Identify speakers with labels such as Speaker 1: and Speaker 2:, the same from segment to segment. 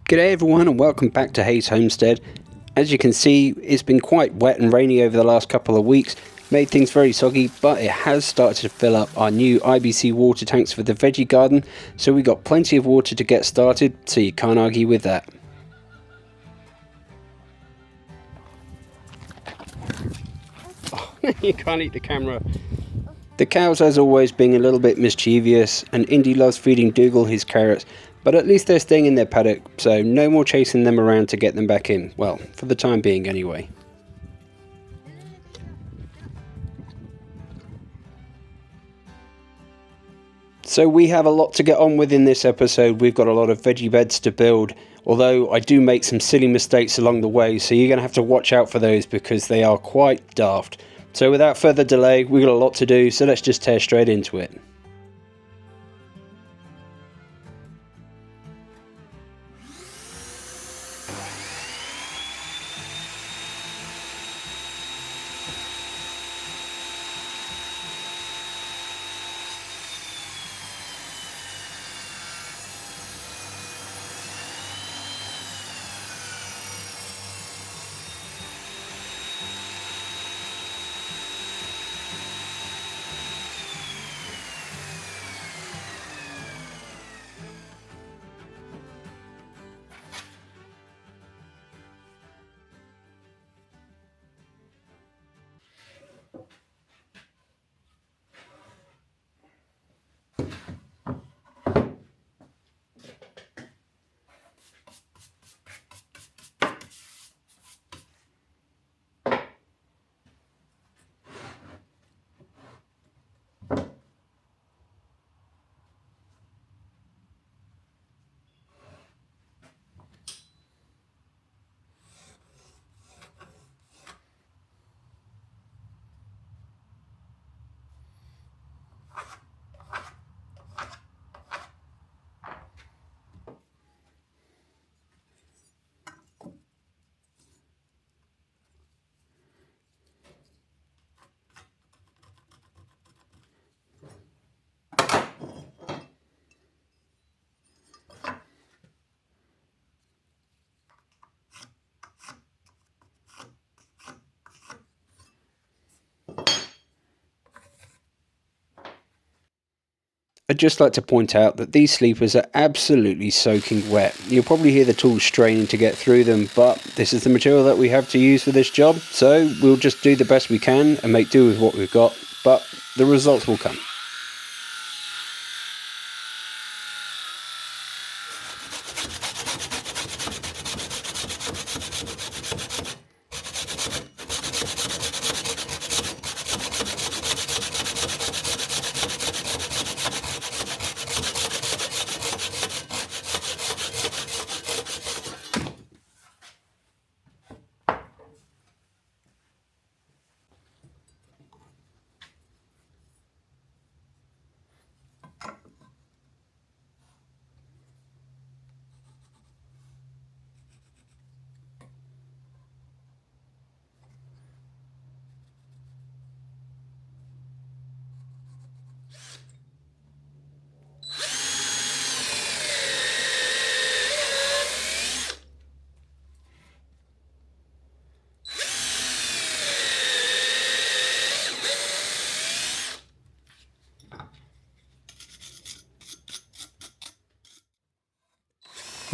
Speaker 1: G'day everyone and welcome back to Hayes Homestead. As you can see, it's been quite wet and rainy over the last couple of weeks, made things very soggy, but it has started to fill up our new IBC water tanks for the veggie garden, so we got plenty of water to get started, so you can't argue with that. Oh, you can't eat the camera. The cows, as always, being a little bit mischievous, and Indy loves feeding Dougal his carrots, but at least they're staying in their paddock, so no more chasing them around to get them back in. Well, for the time being anyway. So we have a lot to get on with in this episode. We've got a lot of veggie beds to build, although I do make some silly mistakes along the way, so you're going to have to watch out for those because they are quite daft. So without further delay, we've got a lot to do, so let's just tear straight into it. I'd just like to point out that these sleepers are absolutely soaking wet. You'll probably hear the tools straining to get through them, but this is the material that we have to use for this job, so we'll just do the best we can and make do with what we've got, but the results will come.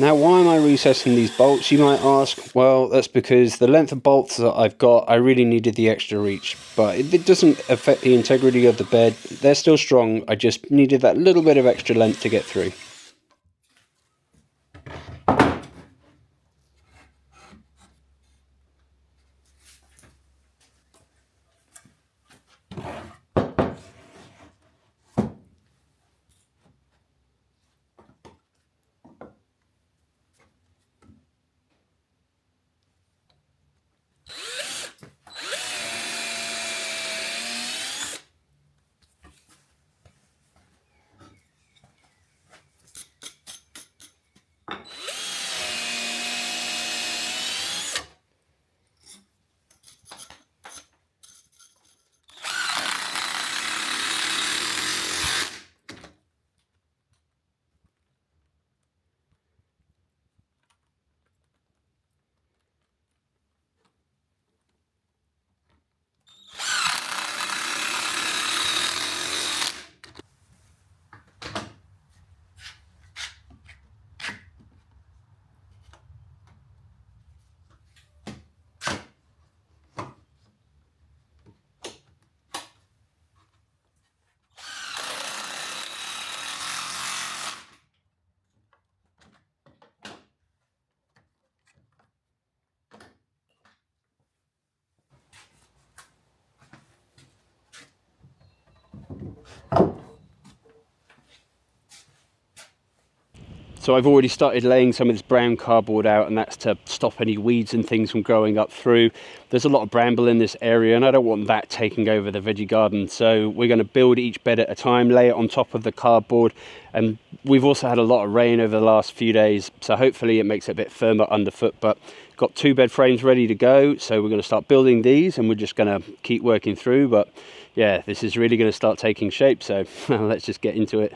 Speaker 1: Now, why am I recessing these bolts, you might ask? Well, that's because the length of bolts that I've got, I really needed the extra reach. But it doesn't affect the integrity of the bed. They're still strong. I just needed that little bit of extra length to get through. So I've already started laying some of this brown cardboard out, and that's to stop any weeds and things from growing up through. There's a lot of bramble in this area, and I don't want that taking over the veggie garden. So we're going to build each bed at a time, lay it on top of the cardboard. And we've also had a lot of rain over the last few days, so hopefully it makes it a bit firmer underfoot. But got 2 bed frames ready to go, so we're going to start building these, and we're just going to keep working through. But yeah, this is really going to start taking shape, so let's just get into it.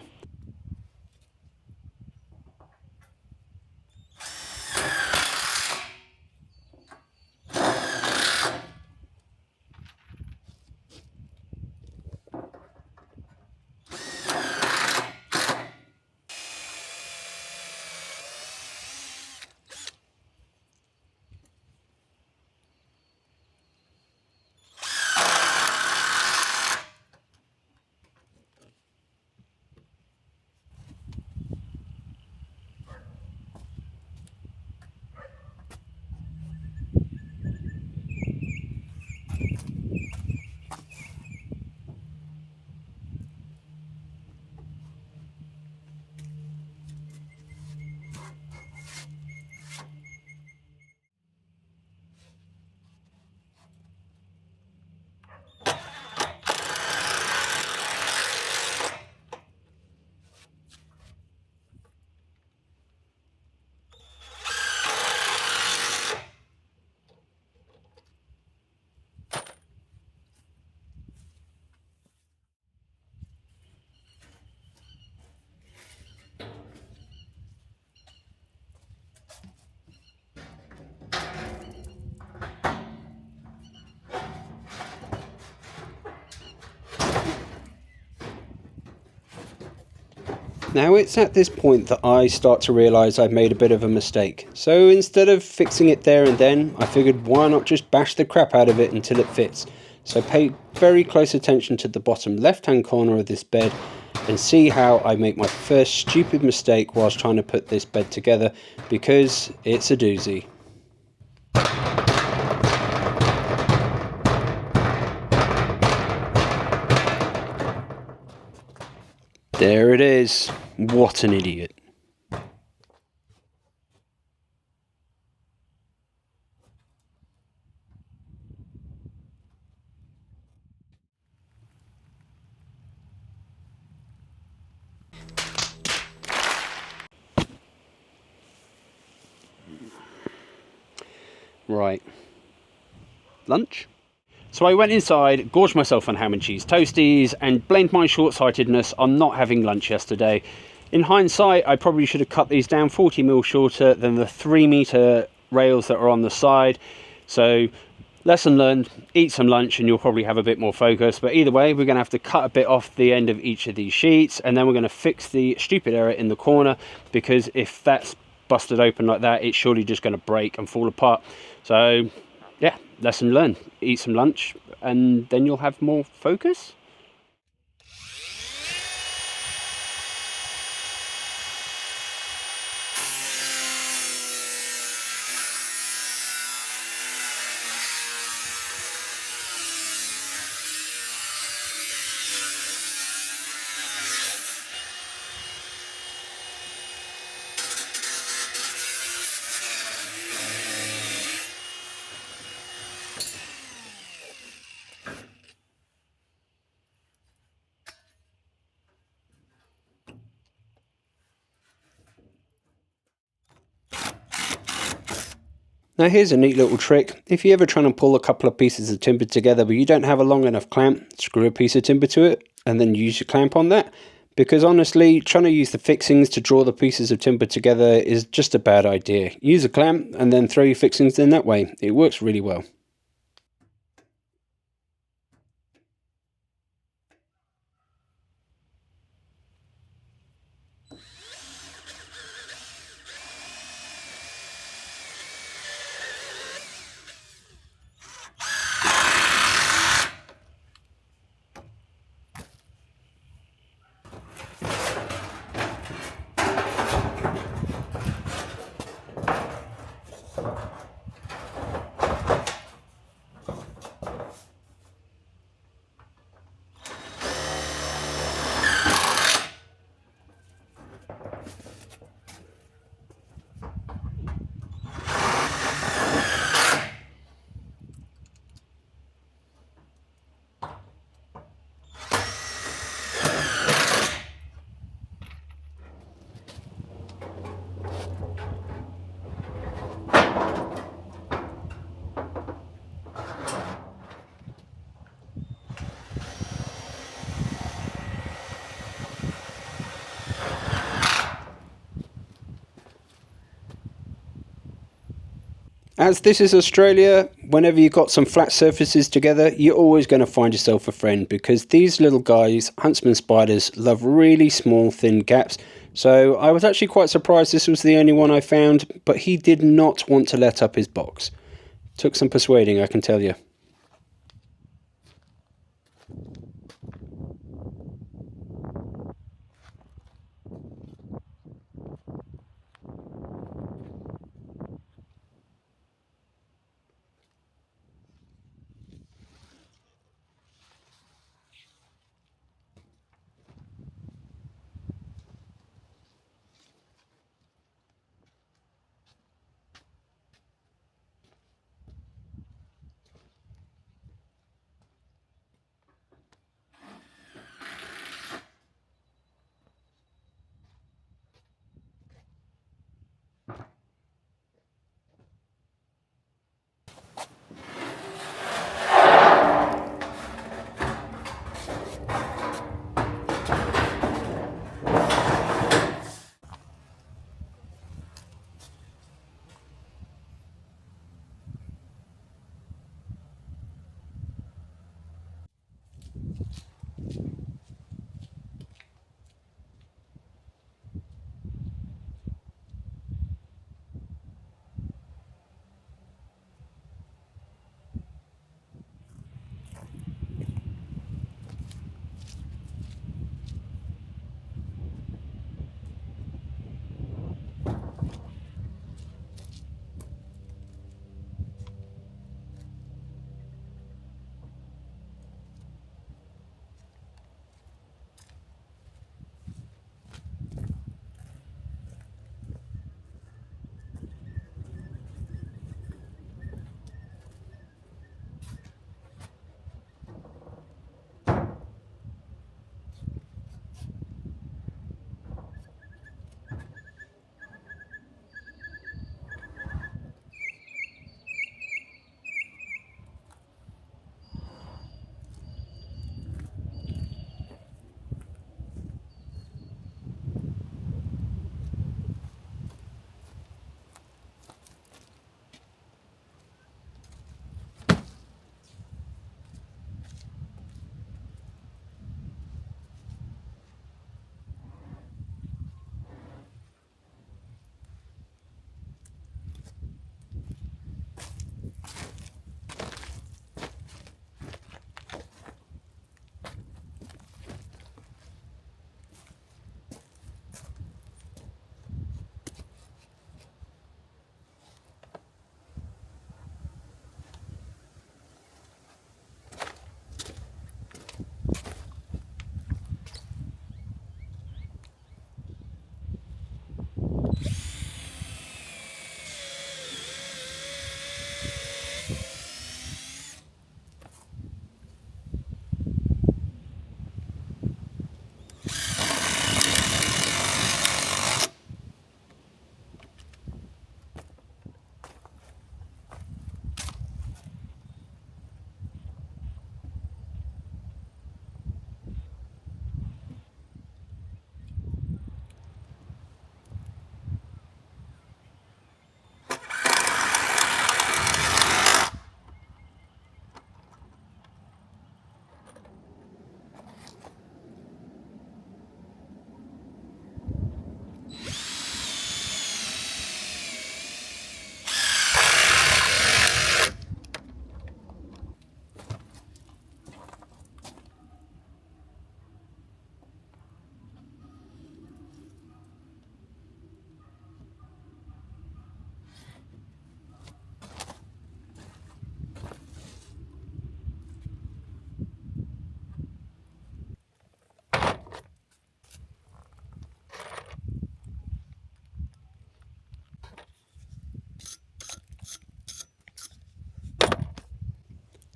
Speaker 1: Now it's at this point that I start to realise I've made a bit of a mistake. So instead of fixing it there and then, I figured why not just bash the crap out of it until it fits. So pay very close attention to the bottom left hand corner of this bed and see how I make my first stupid mistake whilst trying to put this bed together, because it's a doozy. There it is. What an idiot. Right. Lunch? So I went inside, gorged myself on ham and cheese toasties, and blamed my short-sightedness on not having lunch yesterday. In hindsight, I probably should have cut these down 40mm shorter than the 3-meter rails that are on the side. So lesson learned, eat some lunch and you'll probably have a bit more focus. But either way, we're going to have to cut a bit off the end of each of these sheets, and then we're going to fix the stupid error in the corner, because if that's busted open like that, it's surely just going to break and fall apart. So yeah, lesson learned, eat some lunch and then you'll have more focus. Now here's a neat little trick. If you're ever trying to pull a couple of pieces of timber together but you don't have a long enough clamp, screw a piece of timber to it and then use your clamp on that. Because honestly, trying to use the fixings to draw the pieces of timber together is just a bad idea. Use a clamp and then throw your fixings in that way. It works really well. As this is Australia, whenever you've got some flat surfaces together, you're always going to find yourself a friend, because these little guys, huntsman spiders, love really small, thin gaps. So I was actually quite surprised this was the only one I found, but he did not want to let up his box. Took some persuading, I can tell you.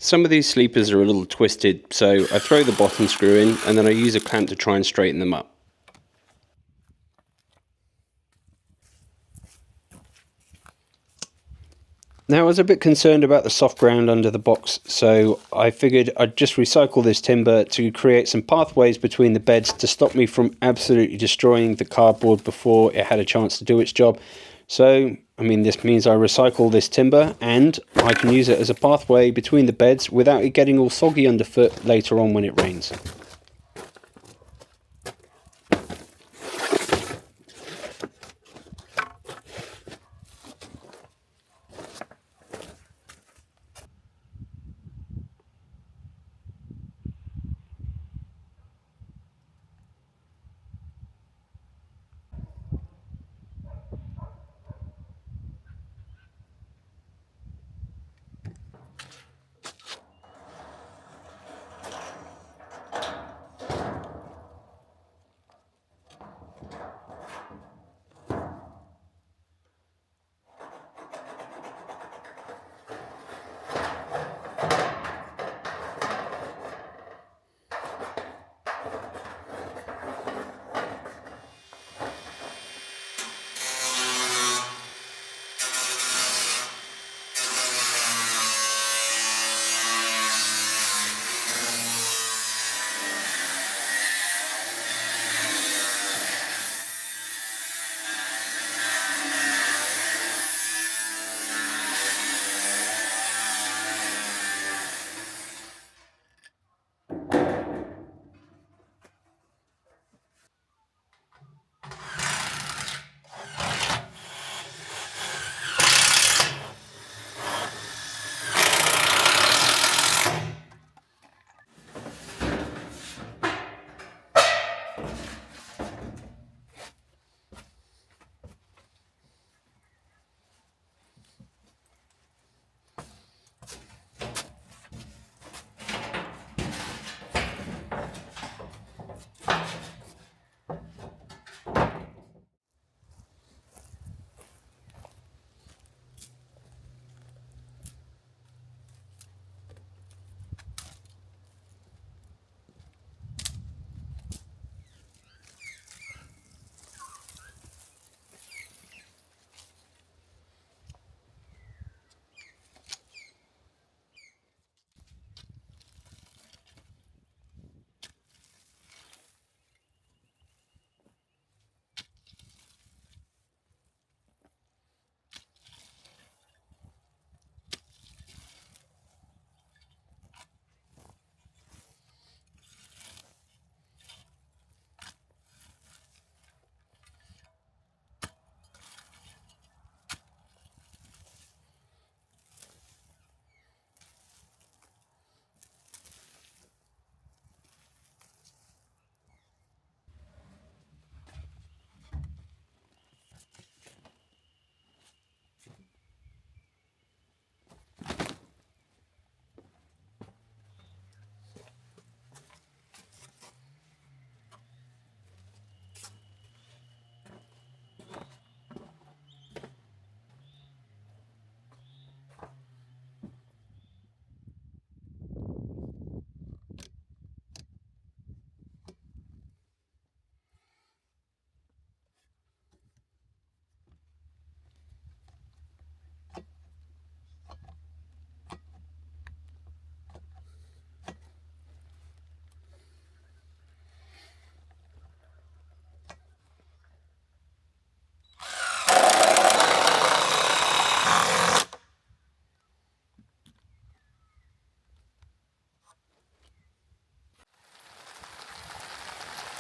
Speaker 1: Some of these sleepers are a little twisted, so I throw the bottom screw in and then I use a clamp to try and straighten them up. Now I was a bit concerned about the soft ground under the box, so I figured I'd just recycle this timber to create some pathways between the beds to stop me from absolutely destroying the cardboard before it had a chance to do its job. So, I mean, this means I recycle this timber and I can use it as a pathway between the beds without it getting all soggy underfoot later on when it rains.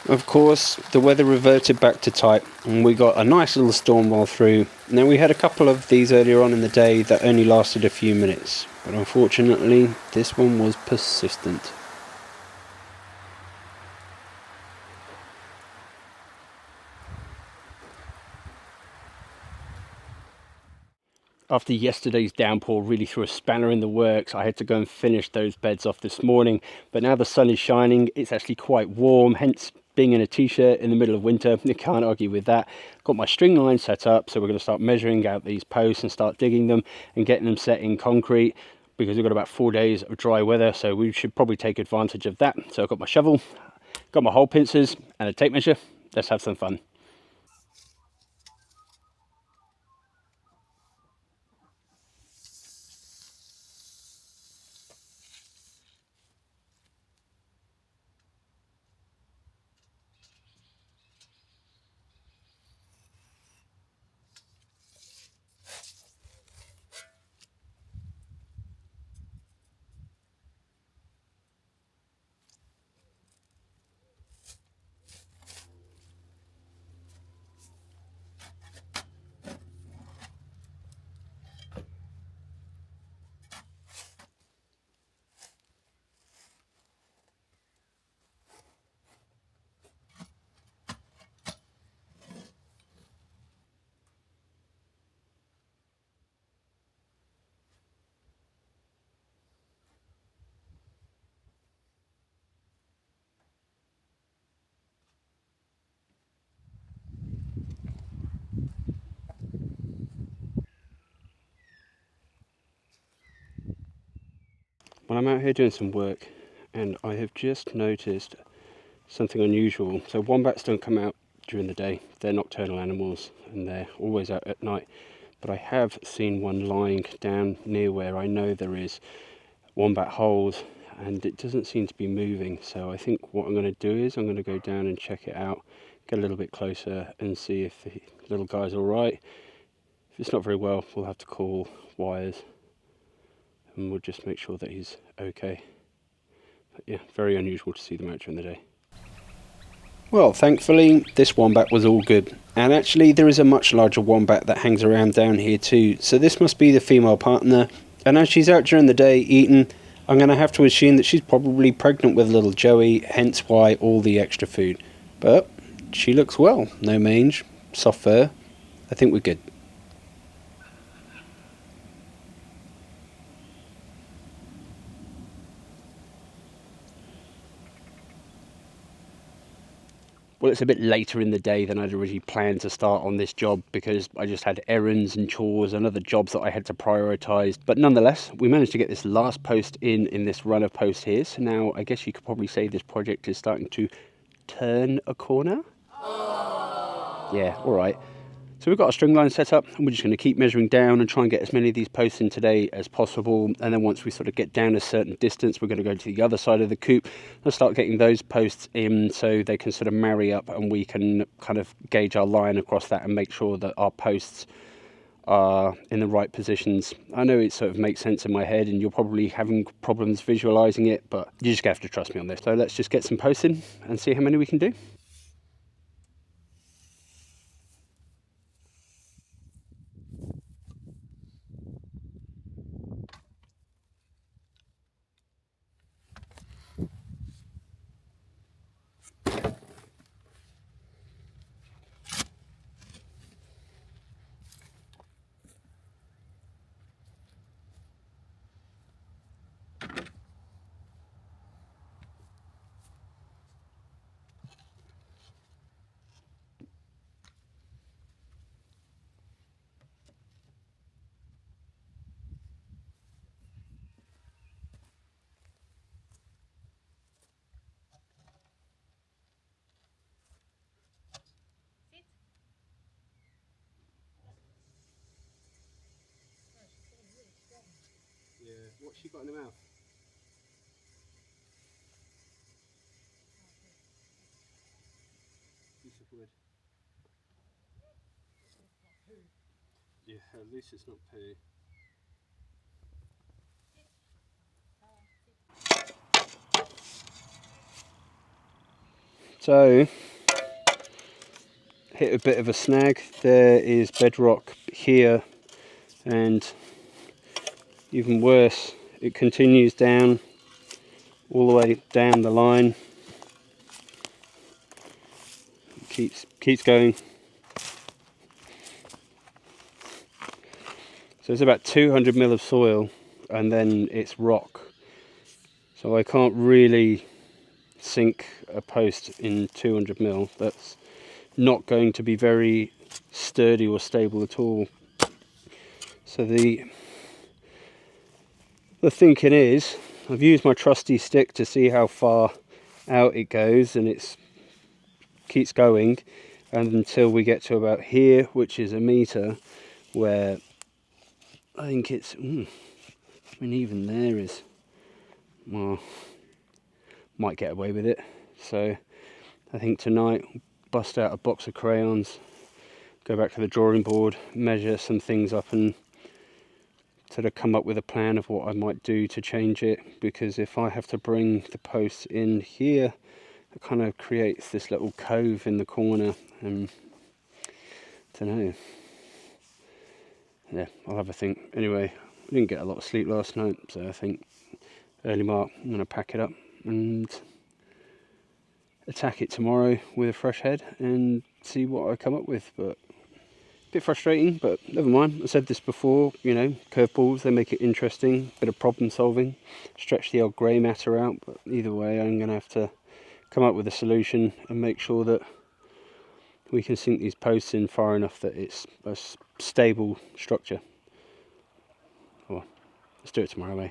Speaker 1: Of course, the weather reverted back to tight, and we got a nice little storm roll through. Now, we had a couple of these earlier on in the day that only lasted a few minutes, but unfortunately, this one was persistent. After yesterday's downpour really threw a spanner in the works, I had to go and finish those beds off this morning. But now the sun is shining, it's actually quite warm, hence being in a t-shirt in the middle of winter, you can't argue with that. Got my string line set up, so we're going to start measuring out these posts and start digging them and getting them set in concrete, because we've got about 4 days of dry weather, so we should probably take advantage of that. So I've got my shovel, got my hole pincers and a tape measure. Let's have some fun. Well, I'm out here doing some work and I have just noticed something unusual. So wombats don't come out during the day, they're nocturnal animals and they're always out at night. But I have seen one lying down near where I know there is wombat holes, and it doesn't seem to be moving. So I think what I'm going to do is I'm going to go down and check it out, get a little bit closer and see if the little guy's all right. If it's not very well, we'll have to call wires and we'll just make sure that he's okay. But yeah, very unusual to see them out during the day. Well, thankfully this wombat was all good, and actually there is a much larger wombat that hangs around down here too, so this must be the female partner. And as she's out during the day eating, I'm going to have to assume that she's probably pregnant with little Joey, hence why all the extra food. But she looks well, no mange, soft fur, I think we're good. Well, it's a bit later in the day than I'd originally planned to start on this job because I just had errands and chores and other jobs that I had to prioritise. But nonetheless, we managed to get this last post in this run of posts here. So now I guess you could probably say this project is starting to turn a corner. Yeah, all right. So we've got a string line set up and we're just going to keep measuring down and try and get as many of these posts in today as possible. And then once we sort of get down a certain distance, we're going to go to the other side of the coop and start getting those posts in so they can sort of marry up and we can kind of gauge our line across that and make sure that our posts are in the right positions. I know it sort of makes sense in my head and you're probably having problems visualizing it, but you just have to trust me on this. So let's just get some posts in and see how many we can do. Yeah, what's she got in her mouth? Piece of wood. Yeah, at least it's not poo. So, hit a bit of a snag. There is bedrock here, and even worse, it continues down all the way down the line. Keeps going. So it's about 200 mil of soil, and then it's rock. So I can't really sink a post in 200 mil. That's not going to be very sturdy or stable at all. So the thinking is, I've used my trusty stick to see how far out it goes, and it keeps going, and until we get to about here, which is a meter, where I think it's, I mean even there is, well, might get away with it. So I think tonight, bust out a box of crayons, go back to the drawing board, measure some things up and sort of come up with a plan of what I might do to change it, because if I have to bring the posts in here, it kind of creates this little cove in the corner, and I don't know. Yeah, I'll have a think. Anyway, I didn't get a lot of sleep last night, so I think early mark I'm going to pack it up and attack it tomorrow with a fresh head and see what I come up with. But a bit frustrating, but never mind. I said this before, you know, curveballs, they make it interesting, bit of problem solving, stretch the old grey matter out, but either way I'm going to have to come up with a solution and make sure that we can sink these posts in far enough that it's a stable structure. Well, let's do it tomorrow, eh?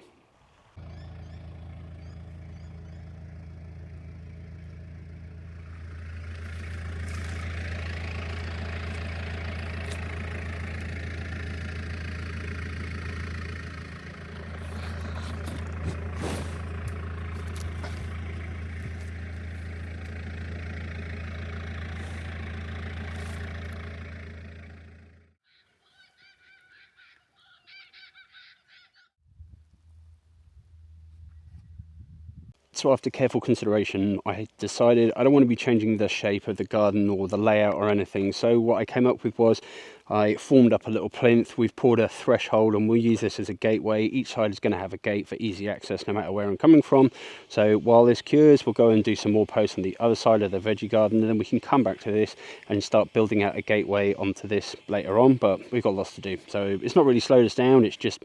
Speaker 1: So after careful consideration, I decided I don't want to be changing the shape of the garden or the layout or anything. So what I came up with was I formed up a little plinth. We've poured a threshold and we'll use this as a gateway. Each side is going to have a gate for easy access no matter where I'm coming from. So while this cures, we'll go and do some more posts on the other side of the veggie garden, and then we can come back to this and start building out a gateway onto this later on. But we've got lots to do. So it's not really slowed us down. It's just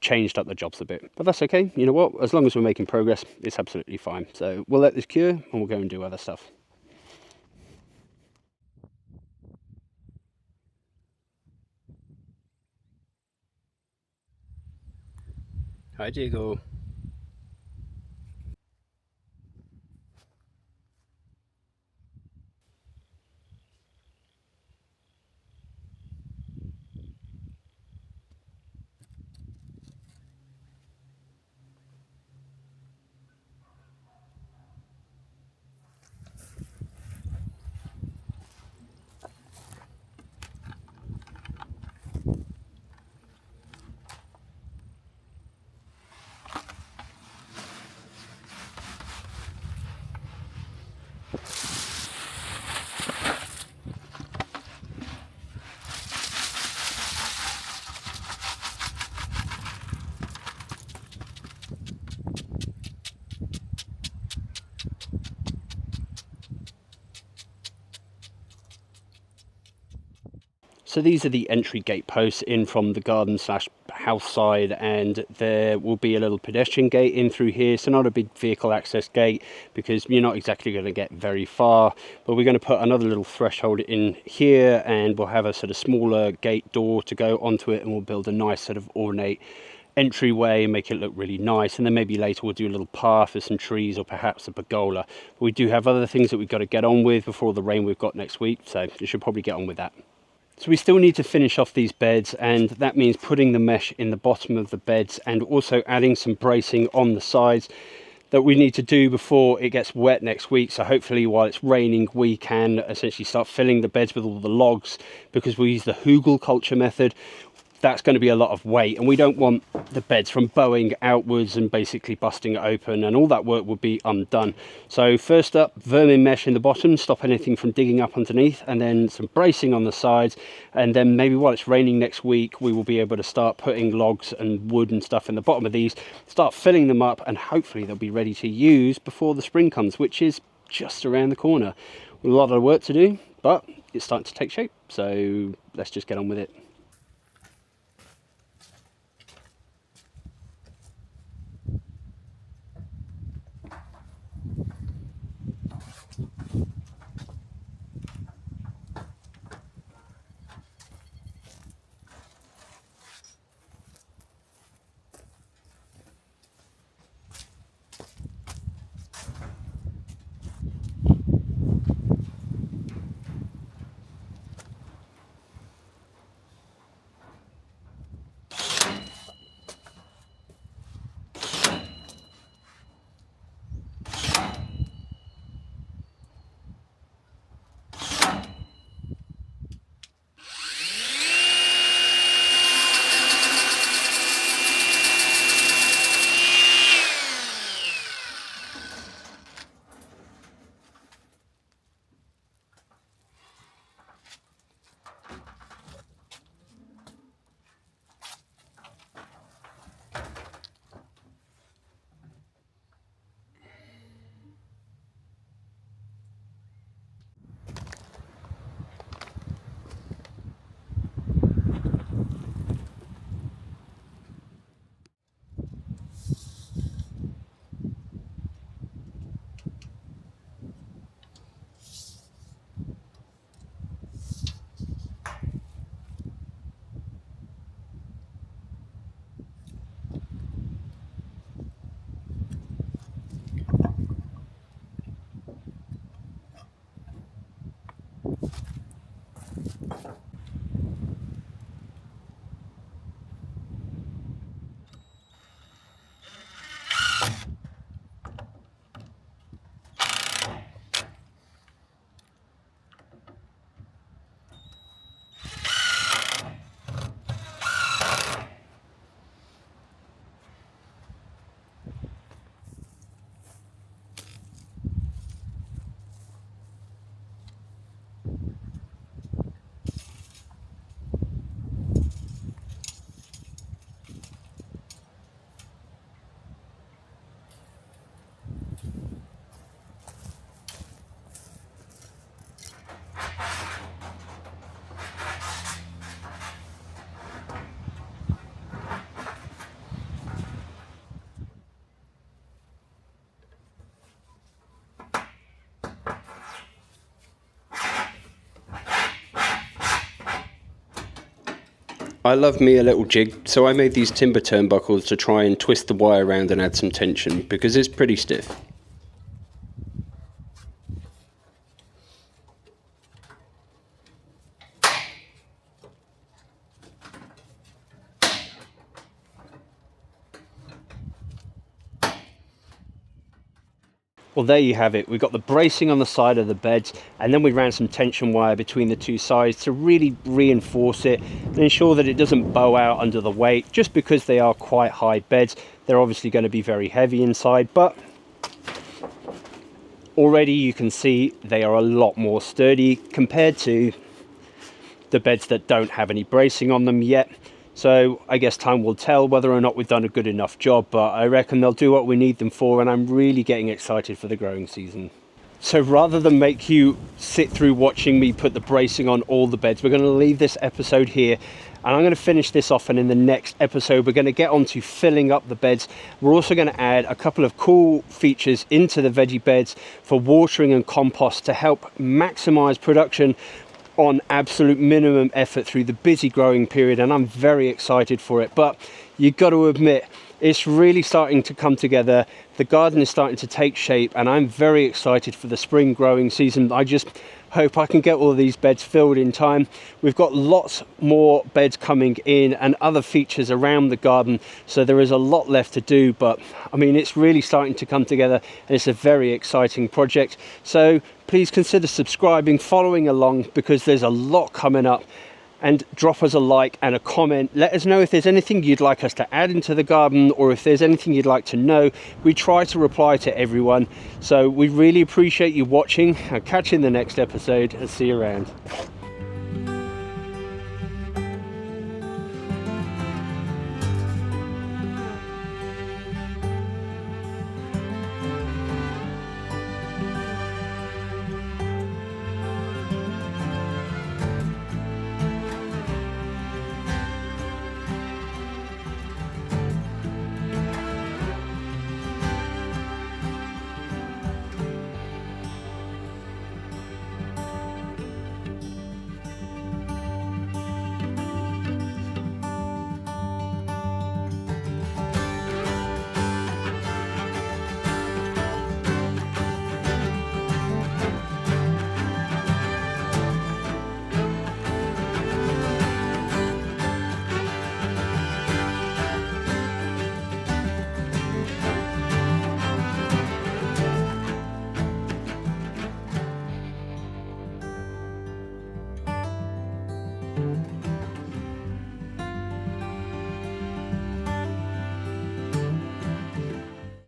Speaker 1: changed up the jobs a bit, but that's okay. You know what, as long as we're making progress, it's absolutely fine. So we'll let this cure and we'll go and do other stuff. Hi Diego. So these are the entry gate posts in from the garden slash house side, and there will be a little pedestrian gate in through here. So not a big vehicle access gate because you're not exactly going to get very far, but we're going to put another little threshold in here, and we'll have a sort of smaller gate door to go onto it, and we'll build a nice sort of ornate entryway and make it look really nice. And then maybe later we'll do a little path with some trees or perhaps a pergola. But we do have other things that we've got to get on with before the rain we've got next week, so you should probably get on with that. So we still need to finish off these beds, and that means putting the mesh in the bottom of the beds and also adding some bracing on the sides that we need to do before it gets wet next week. So hopefully while it's raining we can essentially start filling the beds with all the logs, because we use the hugel culture method. That's going to be a lot of weight, and we don't want the beds from bowing outwards and basically busting it open, and all that work would be undone. So first up, vermin mesh in the bottom, stop anything from digging up underneath, and then some bracing on the sides, and then maybe while it's raining next week we will be able to start putting logs and wood and stuff in the bottom of these, start filling them up, and hopefully they'll be ready to use before the spring comes, which is just around the corner. A lot of work to do, but it's starting to take shape, so let's just get on with it. I love me a little jig, so I made these timber turnbuckles to try and twist the wire around and add some tension, because it's pretty stiff. Well, there you have it. We've got the bracing on the side of the beds, and then we ran some tension wire between the two sides to really reinforce it and ensure that it doesn't bow out under the weight. Just because they are quite high beds, they're obviously going to be very heavy inside, but already you can see they are a lot more sturdy compared to the beds that don't have any bracing on them yet. So I guess time will tell whether or not we've done a good enough job, but I reckon they'll do what we need them for, and I'm really getting excited for the growing season. So rather than make you sit through watching me put the bracing on all the beds, we're going to leave this episode here, and I'm going to finish this off, and in the next episode we're going to get on to filling up the beds. We're also going to add a couple of cool features into the veggie beds for watering and compost to help maximize production on absolute minimum effort through the busy growing period, and I'm very excited for it. But you've got to admit, it's really starting to come together. The garden is starting to take shape, and I'm very excited for the spring growing season. I just hope I can get all of these beds filled in time. We've got lots more beds coming in and other features around the garden, so there is a lot left to do, but I mean, it's really starting to come together, and it's a very exciting project. So please consider subscribing, following along, because there's a lot coming up, and drop us a like and a comment. Let us know if there's anything you'd like us to add into the garden, or if there's anything you'd like to know. We try to reply to everyone, so we really appreciate you watching. I'll catch you in the next episode, and see you around.